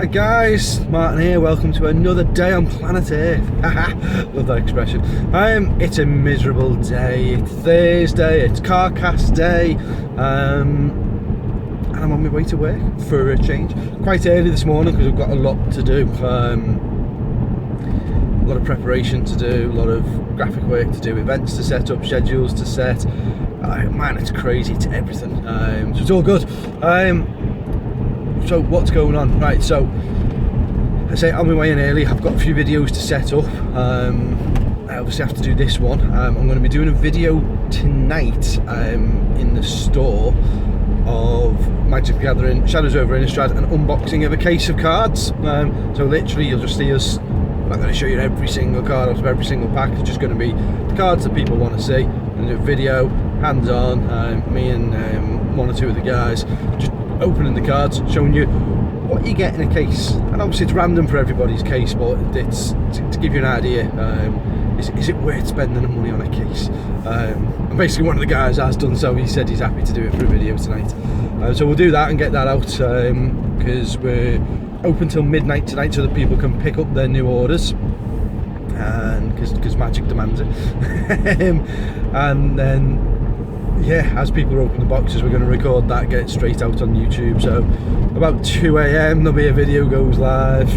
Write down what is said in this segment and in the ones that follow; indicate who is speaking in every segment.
Speaker 1: Right guys, Martin here, welcome to another day on planet Earth. Love that expression. It's a miserable day. It's Thursday, it's CarCast day, and I'm on my way to work for a change. Quite early this morning because I've got a lot to do. A lot of preparation to do, a lot of graphic work to do, events to set up, schedules to set. Man, it's crazy, it's everything. So it's all good. So what's going on? Right, so I say on my way in early. I've got a few videos to set up. I obviously have to do this one. I'm going to be doing a video tonight in the store of Magic the Gathering Shadows over Innistrad, an unboxing of a case of cards. So literally you'll just see us. I'm not going to show you every single card out of every single pack. It's just going to be the cards that people want to see. I'm going to do a video, hands on, me and one or two of the guys, just opening the cards, showing you what you get in a case. And obviously it's random for everybody's case, but it's to give you an idea. Is it worth spending the money on a case? And basically one of the guys has done so. He said he's happy to do it for a video tonight. So we'll do that and get that out, because we're open till midnight tonight so that people can pick up their new orders, and because Magic demands it. And then yeah, as people are opening the boxes, we're going to record that, get it straight out on YouTube. So about 2 AM there'll be a video goes live.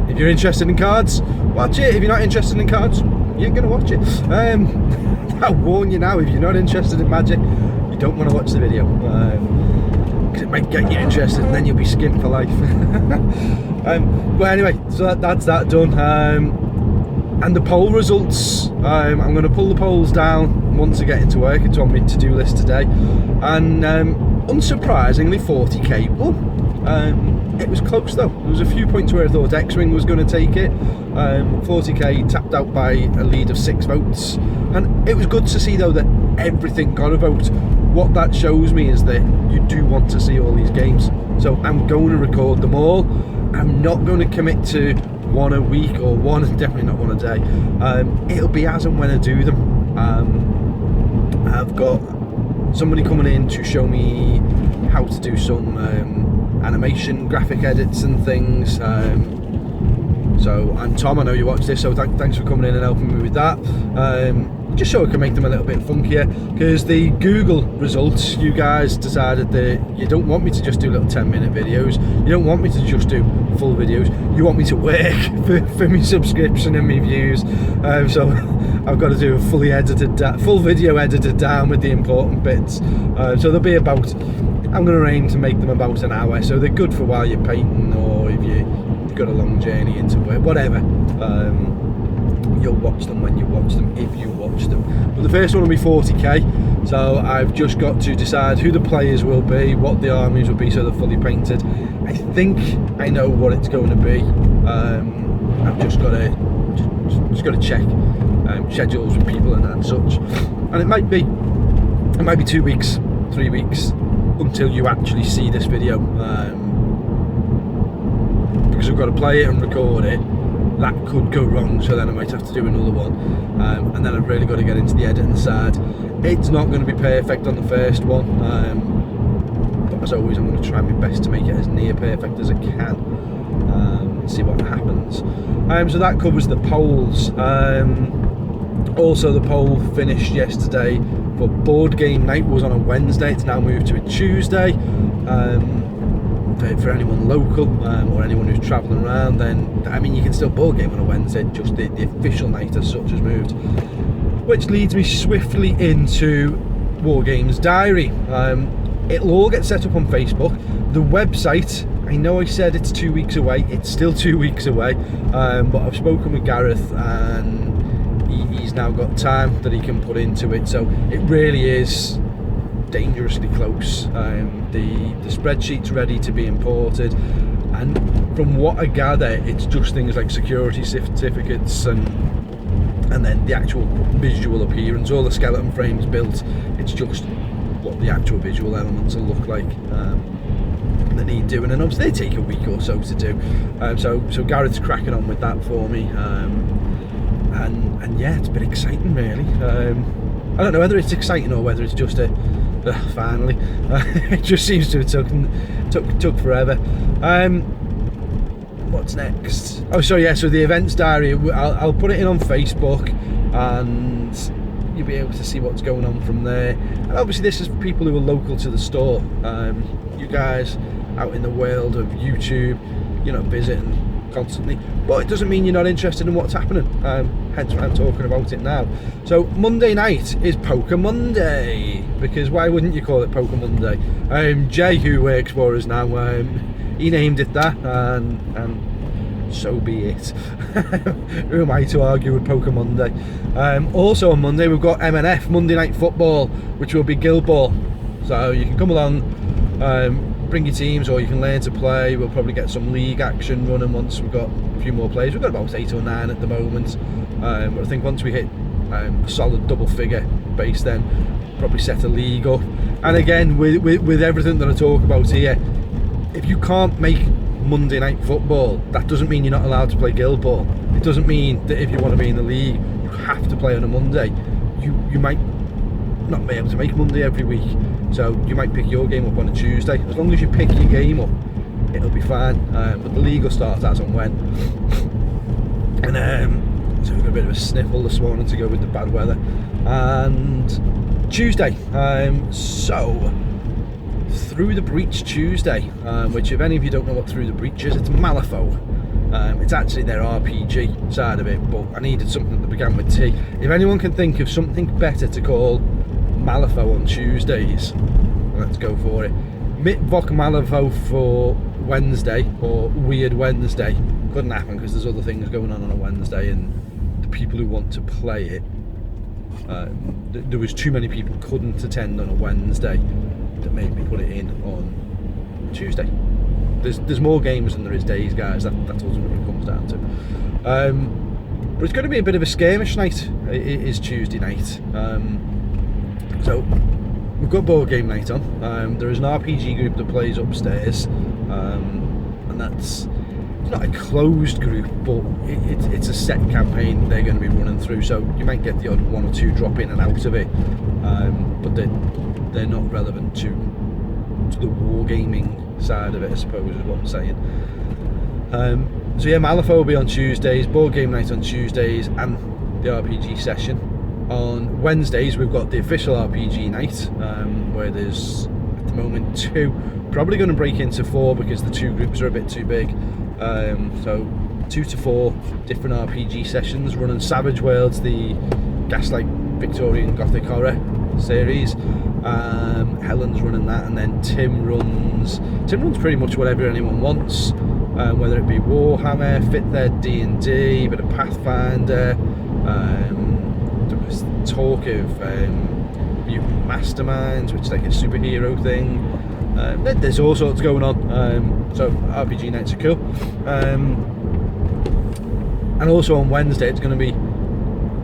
Speaker 1: If you're interested in cards, watch it. If you're not interested in cards, you ain't going to watch it. I'll warn you now, if you're not interested in Magic, you don't want to watch the video, because it might get you interested and then you'll be skint for life. But anyway, so that's that done. And the poll results, I'm going to pull the polls down once I get into work. It's on my to-do list today, and unsurprisingly 40k won. It was close though. There was a few points where I thought X-Wing was going to take it. 40k tapped out by a lead of 6 votes, and it was good to see though that everything got a vote. What that shows me is that you do want to see all these games, so I'm going to record them all. I'm not going to commit to one a week or one, definitely not one a day. It'll be as and when I do them. I've got somebody coming in to show me how to do some animation, graphic edits and things. So I'm Tom, I know you watch this, so thanks for coming in and helping me with that. Just so I can make them a little bit funkier, because the Google results, you guys decided that you don't want me to just do little 10-minute videos, you don't want me to just do full videos, you want me to work for my subscription and my views. So I've got to do a fully edited, full video edited down with the important bits. So they'll be about, I'm going to aim to make them about an hour, so they're good for while you're painting, or if you've got a long journey into work, whatever. You'll watch them when you watch them, if you watch them. But the first one will be 40k, so I've just got to decide who the players will be, what the armies will be, so they're fully painted. I think I know what it's going to be. I've just got to check schedules with people and such, and it might be 2 weeks, 3 weeks until you actually see this video, because I've got to play it and record it. That could go wrong, so then I might have to do another one, and then I've really got to get into the editing side. It's not going to be perfect on the first one, but as always I'm going to try my best to make it as near perfect as I can, and see what happens. So that covers the polls. Also the poll finished yesterday for board game night, was on a Wednesday, it's now moved to a Tuesday. For anyone local, or anyone who's travelling around, then I mean you can still board game on a Wednesday, just the official night as such has moved. Which leads me swiftly into War Games Diary. It'll all get set up on Facebook. The website, I know I said it's 2 weeks away, it's still 2 weeks away, but I've spoken with Gareth and he's now got time that he can put into it, so it really is dangerously close. The spreadsheet's ready to be imported, and from what I gather it's just things like security certificates and then the actual visual appearance. All the skeleton frames built, it's just what the actual visual elements will look like that need doing, and obviously they take a week or so to do. So Gareth's cracking on with that for me, and yeah, it's been exciting really. I don't know whether it's exciting or whether it's just a finally. It just seems to have took forever. What's next? Oh, so yeah, so the events diary, I'll put it in on Facebook, and you'll be able to see what's going on from there. And obviously this is for people who are local to the store. You guys out in the world of YouTube, you're not visiting constantly, but it doesn't mean you're not interested in what's happening, hence why I'm talking about it now. So Monday night is Poker Monday, because why wouldn't you call it Poker Monday? Jay, who works for us now, he named it that, and so be it. Who am I to argue with Poker Monday? Also on Monday we've got MNF, Monday Night Football, which will be Guild Ball. So you can come along, bring your teams, or you can learn to play. We'll probably get some league action running once we've got a few more players. We've got about 8 or 9 at the moment. But I think once we hit a solid double figure base, then probably set a league up. And again, with everything that I talk about here, if you can't make Monday Night Football, that doesn't mean you're not allowed to play Guild Ball. It doesn't mean that if you want to be in the league, you have to play on a Monday. You might not be able to make Monday every week, so you might pick your game up on a Tuesday. As long as you pick your game up, it'll be fine. But the league will start as and when. And so we've got a bit of a sniffle this morning to go with the bad weather. And Tuesday, so Through the Breach Tuesday, which if any of you don't know what Through the Breach is, it's Malifaux. It's actually their RPG side of it, but I needed something that began with T. If anyone can think of something better to call Malifaux on Tuesdays, let's go for it. Mitvok Malifaux for Wednesday, or Weird Wednesday. Couldn't happen because there's other things going on a Wednesday, and the people who want to play it, there was too many people couldn't attend on a Wednesday that made me put it in on Tuesday. There's more games than there is days, guys. That's ultimately what it comes down to. But it's going to be a bit of a skirmish night. It is Tuesday night. So we've got board game night on. There is an RPG group that plays upstairs, and that's not a closed group, but it's a set campaign they're going to be running through. So you might get the odd 1 or 2 drop in and out of it, but they're not relevant to the wargaming side of it, I suppose is what I'm saying. So yeah, Malifaux will be on Tuesdays, board game night on Tuesdays, and the RPG session. On Wednesdays we've got the official RPG night, where there's at the moment 2, probably going to break into 4 because the 2 groups are a bit too big. So 2 to 4 different RPG sessions running Savage Worlds, the Gaslight Victorian Gothic Horror series. Helen's running that, and then Tim runs pretty much whatever anyone wants, whether it be Warhammer, fit their D&D, bit of Pathfinder. There was talk of Mutant Masterminds, which is like a superhero thing. There's all sorts going on, so RPG nights are cool. And also on Wednesday it's going to be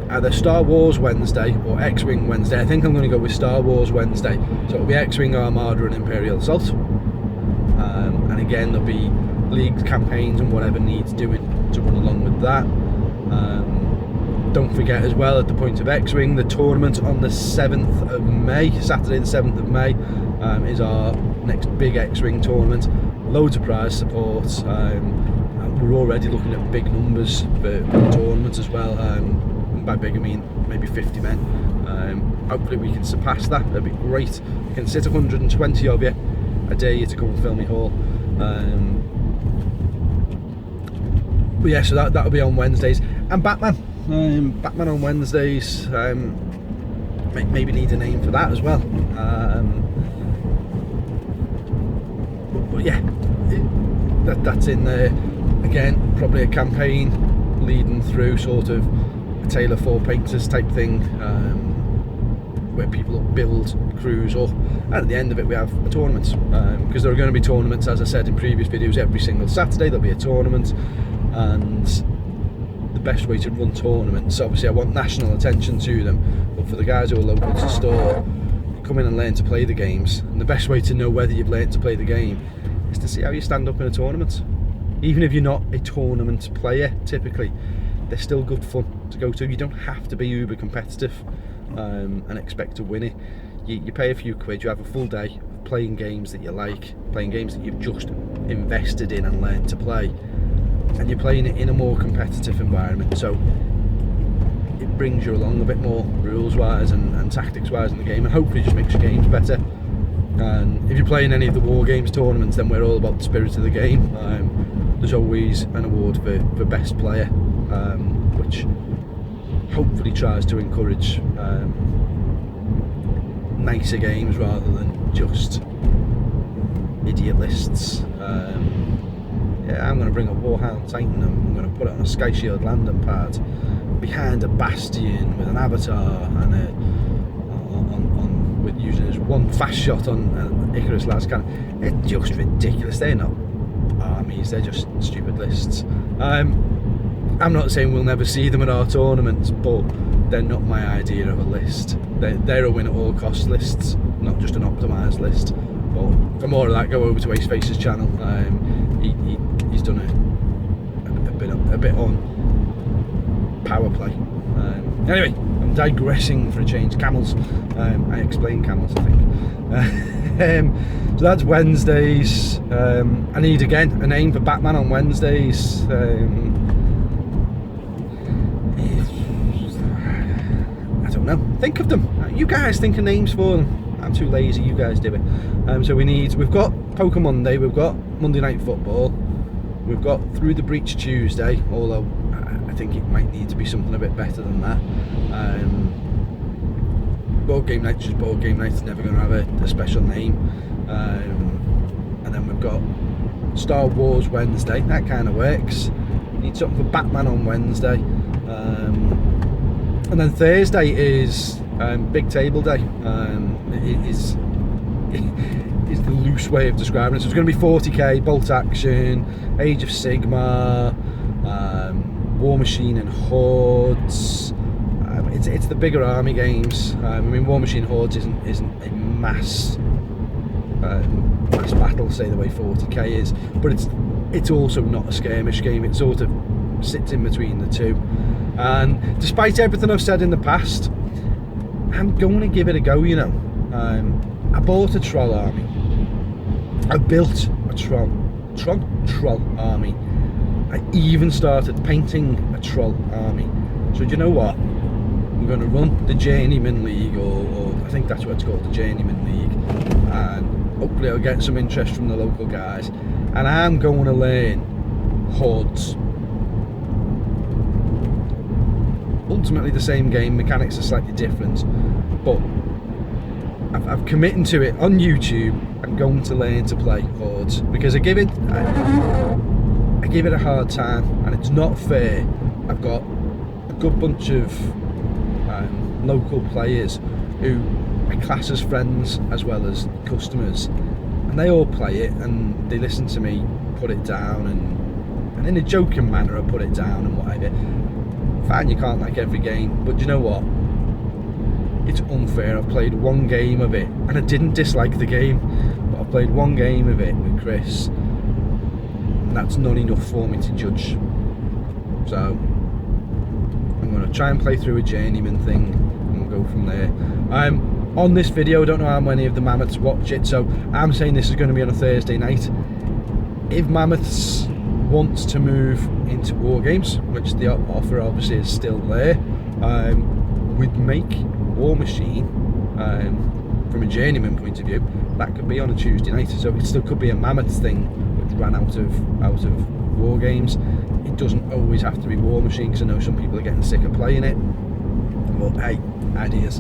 Speaker 1: either Star Wars Wednesday or X-Wing Wednesday. I think I'm going to go with Star Wars Wednesday. So it'll be X-Wing, Armada and Imperial Assault. And again there'll be league campaigns and whatever needs doing to run along with that. Don't forget as well, at the point of X-Wing, the tournament on the 7th of May, Saturday the 7th of May, is our next big X-Wing tournament. Loads of prize support. And we're already looking at big numbers for the tournament as well. By big I mean maybe 50 men. Hopefully we can surpass that. That'd be great. We can sit 120 of you. I dare you to come and fill me hall. But yeah, so that'll be on Wednesdays. And Batman. Batman on Wednesdays. Maybe need a name for that as well. But yeah, that's in there. Again, probably a campaign leading through sort of a Tale of Four Painters type thing, where people build crews up, and at the end of it we have a tournament, because there are going to be tournaments, as I said in previous videos, every single Saturday there'll be a tournament. And the best way to run tournaments, obviously I want national attention to them, but for the guys who are local to store, come in and learn to play the games, and the best way to know whether you've learned to play the game is to see how you stand up in a tournament. Even if you're not a tournament player typically, they're still good fun to go to. You don't have to be uber competitive and expect to win it. You pay a few quid, you have a full day of playing games that you like, playing games that you've just invested in and learned to play, and you're playing it in a more competitive environment, so it brings you along a bit more rules wise and tactics wise in the game, and hopefully just makes your games better. And if you're playing any of the war games tournaments, then we're all about the spirit of the game. There's always an award for best player, which hopefully tries to encourage nicer games rather than just idiot lists. Yeah, I'm going to bring a Warhound Titan and I'm going to put it on a Sky Shield landing pad behind a bastion with an avatar and with using his one fast shot on Icarus last cannon. It's just ridiculous. They're not armies, they're just stupid lists. I'm not saying we'll never see them at our tournaments, but they're not my idea of a list. They're a win at all cost lists, not just an optimised list. But for more of that, go over to Ace Face's channel. He's done a bit on power play. Anyway, I'm digressing for a change. Camels. I explained camels, I think. So that's Wednesdays. I need again a name for Batman on Wednesdays. I don't know. Think of them. You guys think of names for them. I'm too lazy. You guys do it. So we've got Pokemon Day. We've got Monday Night Football. We've got Through the Breach Tuesday. Although I think it might need to be something a bit better than that. Board Game Night's just Board Game Night. It's never going to have a special name. And then we've got Star Wars Wednesday. That kind of works. Need something for Batman on Wednesday. And then Thursday is Big Table Day. It is the loose way of describing it. So it's going to be 40k, Bolt Action, Age of Sigmar, War Machine and Hordes. It's the bigger army games. I mean, War Machine Hordes isn't a mass battle, say the way 40k is, but it's also not a skirmish game. It sort of sits in between the two. And despite everything I've said in the past, I'm going to give it a go. You know, I bought a troll army. I built a troll army. I even started painting a troll army. So do you know what? I'm going to run the Journeyman League, or I think that's what it's called, the Journeyman League, and hopefully I'll get some interest from the local guys. And I'm going to learn Hordes. Ultimately the same game, mechanics are slightly different, but I've committed to it on YouTube. I'm going to learn to play Hordes because I give it a hard time, and it's not fair. I've got a good bunch of local players who I class as friends as well as customers, and they all play it and they listen to me put it down, and in a joking manner I put it down and whatever. Fine, you can't like every game, but you know what? It's unfair. I've played one game of it, and I didn't dislike the game, but I played one game of it with Chris, and that's not enough for me to judge. So I'm going to try and play through a journeyman thing, and we'll go from there. On this video, I don't know how many of the mammoths watch it, so I'm saying this is going to be on a Thursday night. If mammoths wants to move into war games, which the offer obviously is still there, we'd make War Machine from a journeyman point of view. That could be on a Tuesday night, so it still could be a mammoth thing which ran out of war games. It doesn't always have to be War Machine, because I know some people are getting sick of playing it, but hey, ideas.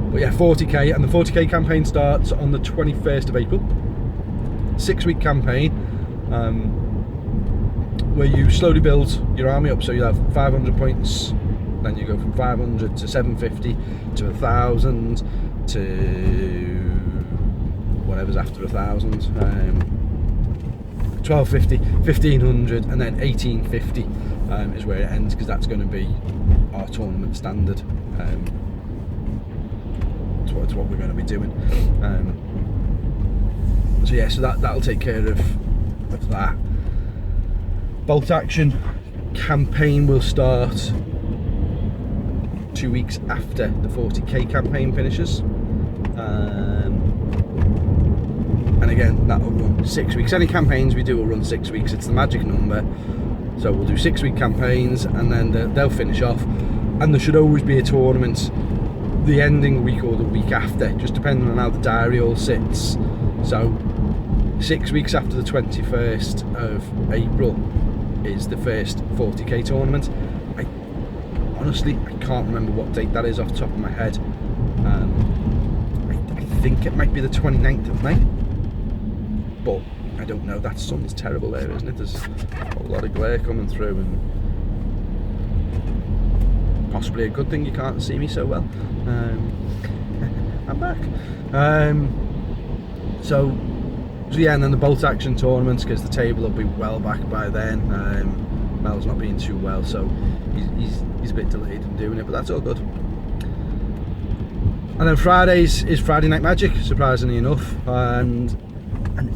Speaker 1: But yeah, 40k, and the 40k campaign starts on the 21st of April. 6-week campaign, where you slowly build your army up. So you have 500 points, then you go from 500 to 750 to 1,000 to whatever's after 1,000, 1250, 1500, and then 1850 is where it ends, because that's going to be our tournament standard. It's what we're going to be doing. So yeah, so that'll take care of that. Bolt Action campaign will start 2 weeks after the 40k campaign finishes, and and again that will run 6 weeks. Any campaigns we do will run 6 weeks. It's the magic number, so we'll do 6-week campaigns, and then they'll finish off, and there should always be a tournament the ending week or the week after, just depending on how the diary all sits. So 6 weeks after the 21st of April is the first 40k tournament. Honestly, I can't remember what date that is off the top of my head. I think it might be the 29th of May, but I don't know. That sun's terrible there, isn't it? There's a lot of glare coming through, and possibly a good thing you can't see me so well. I'm back. So yeah, and then the bolt action tournaments, because the table will be well back by then. Mel's not being too well, so he's a bit delayed in doing it, but that's all good. And then Fridays is Friday Night Magic, surprisingly enough, and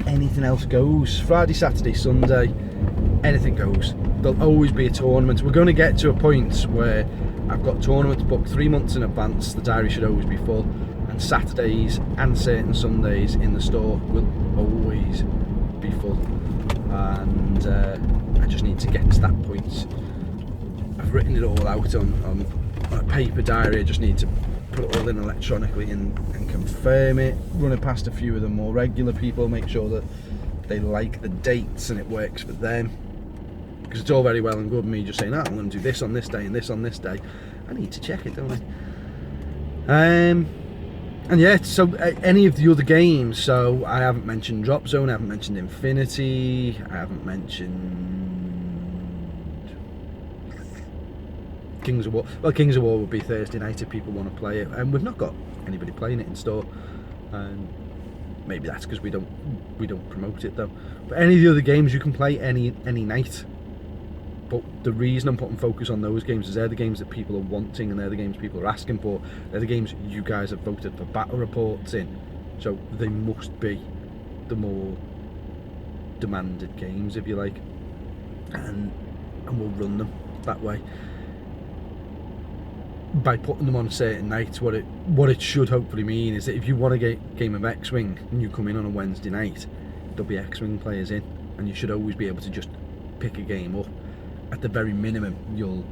Speaker 1: anything else goes. Friday, Saturday, Sunday, anything goes. There'll always be a tournament. We're going to get to a point where I've got tournaments booked 3 months in advance. The diary should always be full, and Saturdays and certain Sundays in the store will always be full, and I just need to get to that point. I've written it all out on a paper diary. I just need to put it all in electronically and confirm it, run it past a few of the more regular people, make sure that they like the dates and it works for them, because it's all very well and good me just saying, I'm going to do this on this day and this on this day. I need to check it, don't I? And yeah, so any of the other games, so I haven't mentioned Drop Zone, I haven't mentioned Infinity, I haven't mentioned Kings of War. Well, Kings of War would be Thursday night if people want to play it, and we've not got anybody playing it in store. Maybe that's because we don't promote it though. But any of the other games you can play any night. But the reason I'm putting focus on those games is they're the games that people are wanting, and they're the games people are asking for. They're the games you guys have voted for battle reports in, so they must be the more demanded games, if you like, and we'll run them that way. By putting them on certain nights, what it should hopefully mean is that if you want to get a game of X-Wing and you come in on a Wednesday night, there'll be X-Wing players in, and you should always be able to just pick a game up. At the very minimum, you'll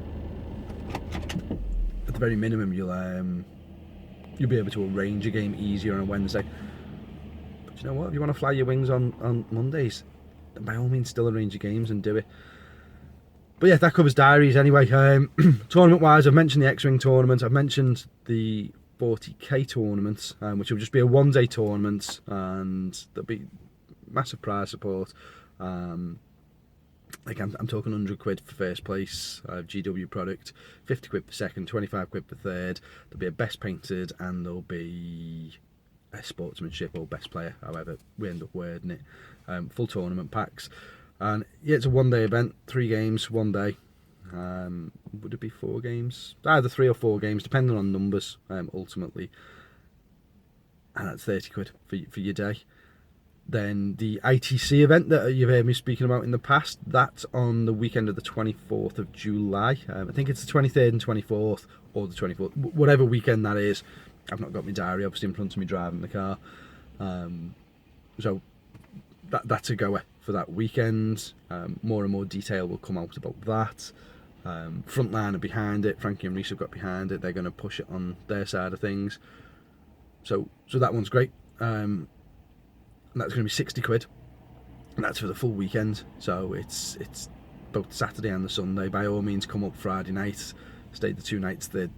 Speaker 1: be able to arrange a game easier on a Wednesday. But you know what? If you want to fly your wings on Mondays, then by all means still arrange your games and do it. But yeah, that covers diaries anyway. Tournament wise, I've mentioned the X-Wing tournament, I've mentioned the 40k tournament, which will just be a one-day tournament, and there'll be massive prize support. Like I'm talking 100 quid for first place, GW product, 50 quid for second, 25 quid for third. There'll be a best painted, and there'll be a sportsmanship or best player, however we end up wording it. Full tournament packs. And yeah, it's a one-day event, 3 games, 1 day. Would it be 4 games? Either 3 or 4 games, depending on numbers, ultimately. And that's 30 quid for your day. Then the ITC event that you've heard me speaking about in the past, that's on the weekend of the 24th of July. I think it's the 23rd and 24th, or the 24th, whatever weekend that is. I've not got my diary obviously in front of me driving the car. So that's a goer for that weekend. More and more detail will come out about that. Frontline are behind it. Frankie and Reese have got behind it. They're going to push it on their side of things. So that one's great. And that's going to be 60 quid. And that's for the full weekend. So it's both Saturday and the Sunday. By all means, come up Friday night. Stay the 2 nights. The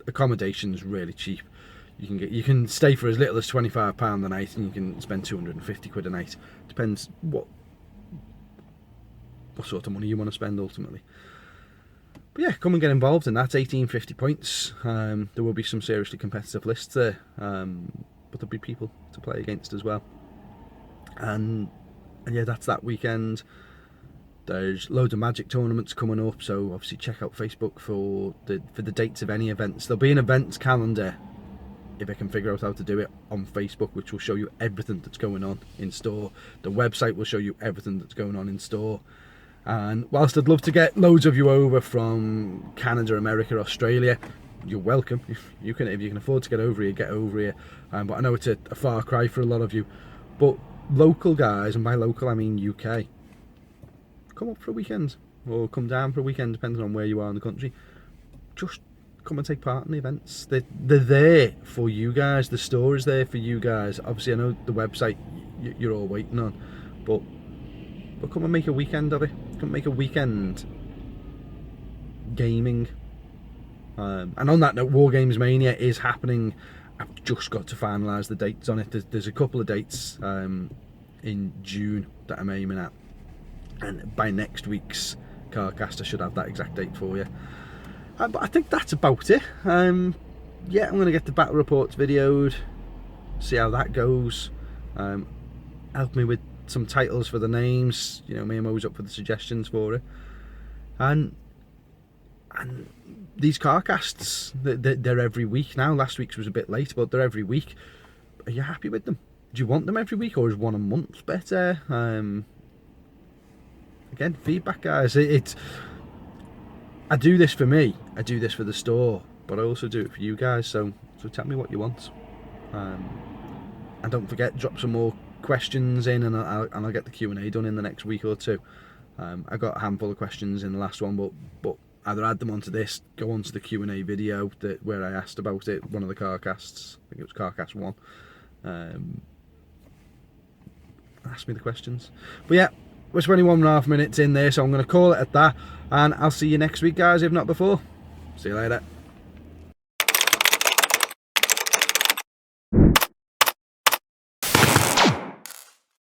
Speaker 1: accommodation's really cheap. You can stay for as little as £25 a night, and you can spend 250 quid a night. Depends what sort of money you want to spend ultimately. But yeah, come and get involved in that. 1850 points. There will be some seriously competitive lists there, but there'll be people to play against as well. And yeah, that's that weekend. There's loads of Magic tournaments coming up, so obviously check out Facebook for the dates of any events. There'll be an events calendar, if I can figure out how to do it, on Facebook, which will show you everything that's going on in store. The website will show you everything that's going on in store. And whilst I'd love to get loads of you over from Canada, America, Australia, you're welcome. If you can afford to get over here, get over here. But I know it's a far cry for a lot of you. But local guys, and by local I mean UK, come up for a weekend or come down for a weekend, depending on where you are in the country. Just come and take part in the events. They're there for you guys. The store is there for you guys. Obviously, I know the website you're all waiting on, but come and make a weekend of it. Come and make a weekend gaming. And on that note, War Games Mania is happening. I've just got to finalise the dates on it. There's a couple of dates in June that I'm aiming at, and by next week's CarCast I should have that exact date for you. But I think that's about it. Yeah, I'm going to get the battle reports videoed, see how that goes. Help me with some titles for the names. You know, me and Mo's up for the suggestions for it. And these CarCasts, they're every week now. Last week's was a bit late, but they're every week. Are you happy with them? Do you want them every week, or is one a month better? Again, feedback, guys. I do this for me. I do this for the store, but I also do it for you guys. So tell me what you want. And don't forget, drop some more questions in, and I'll get the Q&A done in the next week or two. I got a handful of questions in the last one, but either add them onto this, go onto the Q&A video where I asked about it, one of the CarCasts. I think it was CarCast 1. Ask me the questions. But yeah, we're 21.5 minutes in there, so I'm going to call it at that, and I'll see you next week, guys, if not before. See you later.